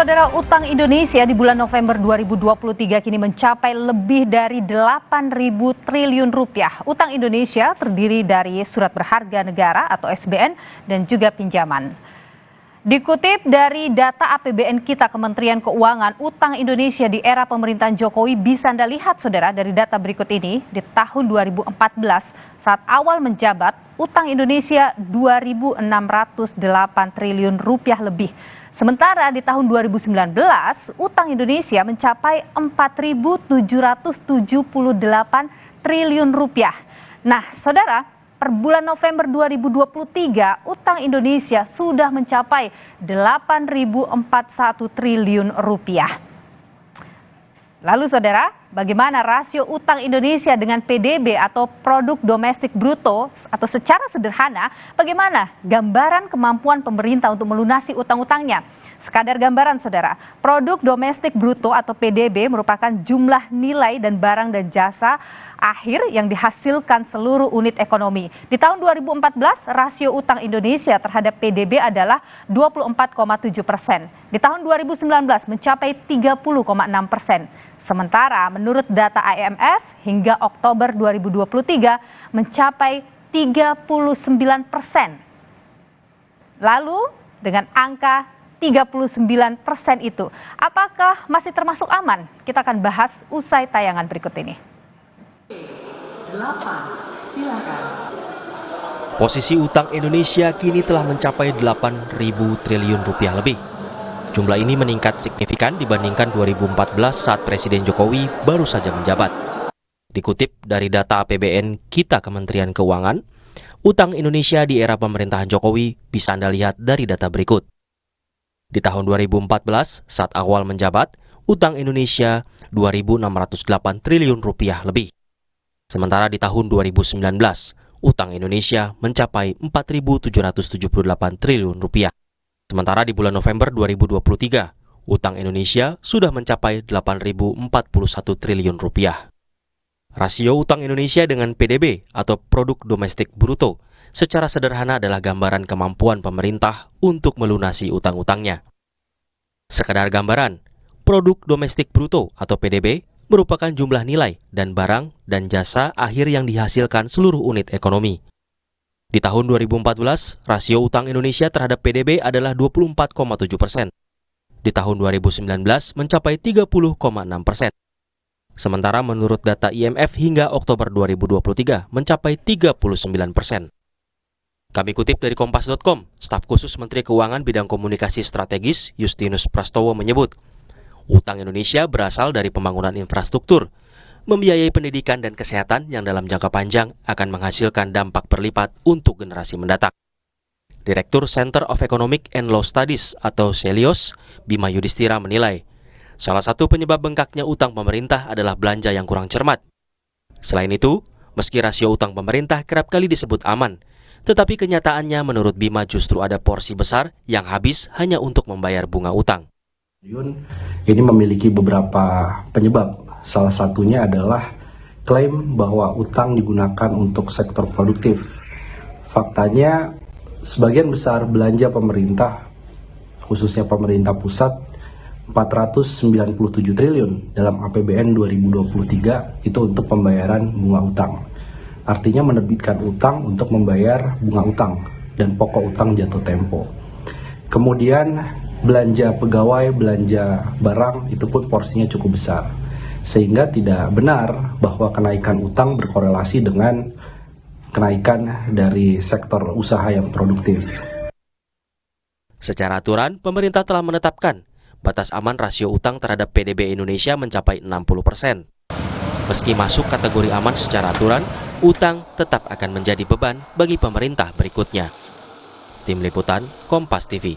Saudara, utang Indonesia di bulan November 2023 kini mencapai lebih dari 8.000 triliun rupiah. Utang Indonesia terdiri dari surat berharga negara atau SBN dan juga pinjaman. Dikutip dari data APBN kita Kementerian Keuangan, utang Indonesia di era pemerintahan Jokowi bisa Anda lihat, saudara, dari data berikut ini. Di tahun 2014, saat awal menjabat, utang Indonesia 2.608 triliun rupiah lebih. Sementara di tahun 2019, utang Indonesia mencapai 4.778 triliun rupiah. Nah, saudara, per bulan November 2023, utang Indonesia sudah mencapai 8.041 triliun rupiah. Lalu saudara, bagaimana rasio utang Indonesia dengan PDB atau produk domestik bruto, atau secara sederhana, bagaimana gambaran kemampuan pemerintah untuk melunasi utang-utangnya? Sekadar gambaran saudara, produk domestik bruto atau PDB merupakan jumlah nilai dan barang dan jasa akhir yang dihasilkan seluruh unit ekonomi. Di tahun 2014, rasio utang Indonesia terhadap PDB adalah 24,7%. Di tahun 2019 mencapai 30,6%. Sementara menurut data IMF hingga Oktober 2023 mencapai 39%. Lalu dengan angka 39% itu, apakah masih termasuk aman? Kita akan bahas usai tayangan berikut ini. 8, silakan. Posisi utang Indonesia kini telah mencapai 8.000 triliun rupiah lebih. Jumlah ini meningkat signifikan dibandingkan 2014 saat Presiden Jokowi baru saja menjabat. Dikutip dari data APBN kita Kementerian Keuangan, utang Indonesia di era pemerintahan Jokowi bisa Anda lihat dari data berikut. Di tahun 2014, saat awal menjabat, utang Indonesia 2.608 triliun rupiah lebih. Sementara di tahun 2019, utang Indonesia mencapai 4.778 triliun rupiah. Sementara di bulan November 2023, utang Indonesia sudah mencapai 8.041 triliun rupiah. Rasio utang Indonesia dengan PDB atau produk domestik bruto secara sederhana adalah gambaran kemampuan pemerintah untuk melunasi utang-utangnya. Sekadar gambaran, produk domestik bruto atau PDB merupakan jumlah nilai dan barang dan jasa akhir yang dihasilkan seluruh unit ekonomi. Di tahun 2014, rasio utang Indonesia terhadap PDB adalah 24,7%. Di tahun 2019 mencapai 30,6%. Sementara menurut data IMF hingga Oktober 2023 mencapai 39%. Kami kutip dari Kompas.com, staf khusus Menteri Keuangan bidang komunikasi strategis Justinus Prastowo menyebut, utang Indonesia berasal dari pembangunan infrastruktur, membiayai pendidikan dan kesehatan yang dalam jangka panjang akan menghasilkan dampak berlipat untuk generasi mendatang. Direktur Center of Economic and Law Studies atau CELIOS, Bima Yudhistira menilai, salah satu penyebab bengkaknya utang pemerintah adalah belanja yang kurang cermat. Selain itu, meski rasio utang pemerintah kerap kali disebut aman, tetapi kenyataannya menurut Bima justru ada porsi besar yang habis hanya untuk membayar bunga utang. Ini memiliki beberapa penyebab. Salah satunya adalah klaim bahwa utang digunakan untuk sektor produktif. Faktanya, sebagian besar belanja pemerintah, khususnya pemerintah pusat, 497 triliun dalam APBN 2023 itu untuk pembayaran bunga utang. Artinya menerbitkan utang untuk membayar bunga utang dan pokok utang jatuh tempo. Kemudian belanja pegawai, belanja barang itu pun porsinya cukup besar. Sehingga tidak benar bahwa kenaikan utang berkorelasi dengan kenaikan dari sektor usaha yang produktif. Secara aturan, pemerintah telah menetapkan batas aman rasio utang terhadap PDB Indonesia mencapai 60%. Meski masuk kategori aman secara aturan, utang tetap akan menjadi beban bagi pemerintah berikutnya. Tim Liputan, Kompas TV.